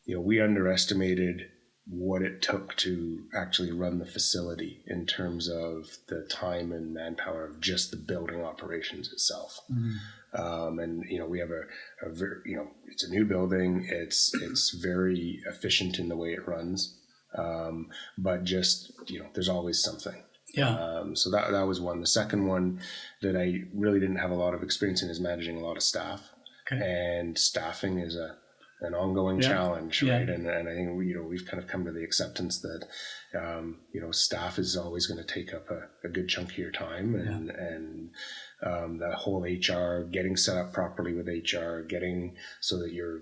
we underestimated what it took to actually run the facility in terms of the time and manpower of just the building operations itself. And we have a very, it's a new building. It's very efficient in the way it runs. But just, there's always something. Yeah. So that was one. The second one that I really didn't have a lot of experience in is managing a lot of staff. Okay. And staffing is an ongoing challenge, right? And I think we've kind of come to the acceptance that staff is always going to take up a good chunk of your time, and the whole HR, getting set up properly with HR, getting so that you're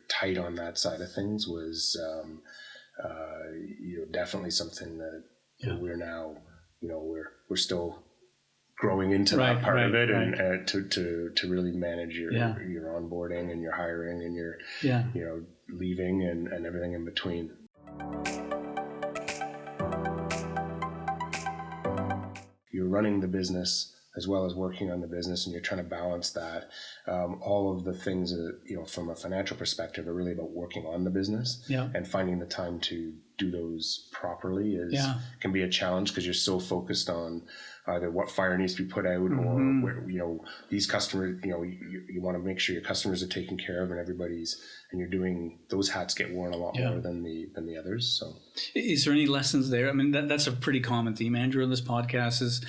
tight on that side of things was definitely something that we're now we're still growing into that part of it, and to really manage your onboarding and your hiring and your leaving and everything in between. You're running the business as well as working on the business, and you're trying to balance that. All of the things that, from a financial perspective are really about working on the business and finding the time to do those properly can be a challenge, because you're so focused on either what fire needs to be put out or where, these customers, you want to make sure your customers are taken care of, and you're doing, those hats get worn a lot more than the others. So is there any lessons there? I mean, that's a pretty common theme, Andrew, in this podcast is,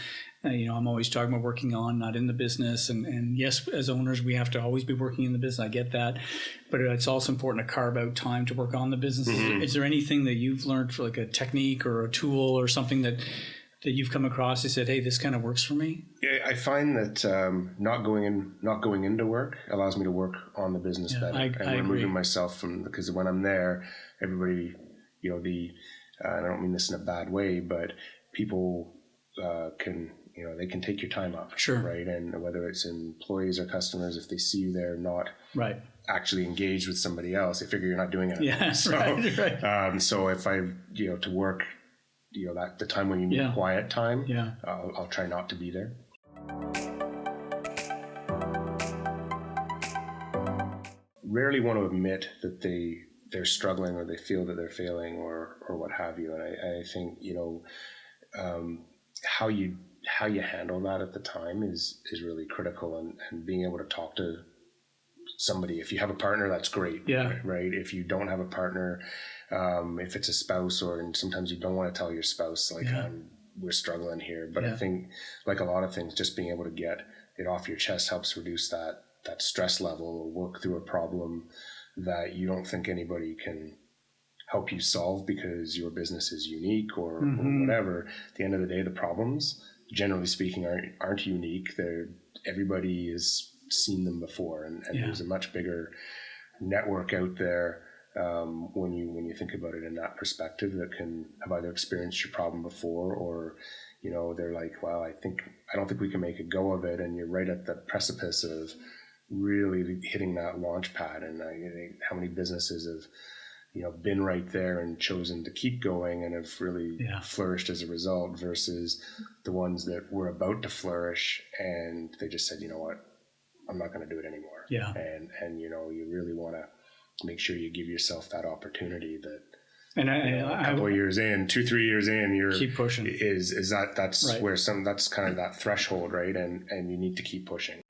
I'm always talking about working on, not in the business. And yes, as owners, we have to always be working in the business. I get that. But it's also important to carve out time to work on the business. Is there anything that you've learned, for like a technique or a tool or something that you've come across and said, hey, this kind of works for me? Yeah, I find that not going into work allows me to work on the business better. I removing myself because when I'm there, everybody, I don't mean this in a bad way, but people can, they can take your time up. Sure. Right. And whether it's employees or customers, if they see you there not actually engaged with somebody else, they figure you're not doing it. Yeah. So, right. So if I, to work, that the time when you need quiet time, I'll try not to be there. Rarely want to admit that they're struggling or they feel that they're failing or what have you. And I think, how you handle that at the time is really critical, and being able to talk to somebody. If you have a partner, that's great. Right. If you don't have a partner, if it's a spouse, and sometimes you don't want to tell your spouse, we're struggling here. But I think, like a lot of things, just being able to get it off your chest helps reduce that stress level, or work through a problem that you don't think anybody can help you solve because your business is unique or whatever. At the end of the day, the problems, generally speaking, aren't unique. Everybody has seen them before, and there's a much bigger network out there when you think about it in that perspective, that can have either experienced your problem before, or they're like, well, I don't think we can make a go of it, and you're right at the precipice of really hitting that launch pad. And I think how many businesses have been right there and chosen to keep going and have really flourished as a result, versus the ones that were about to flourish and they just said, you know what, I'm not going to do it anymore. And you really want to make sure you give yourself that opportunity that, and a couple of years in, 2-3 years in, you're keep pushing. That's where that's kind of that threshold, right? And you need to keep pushing.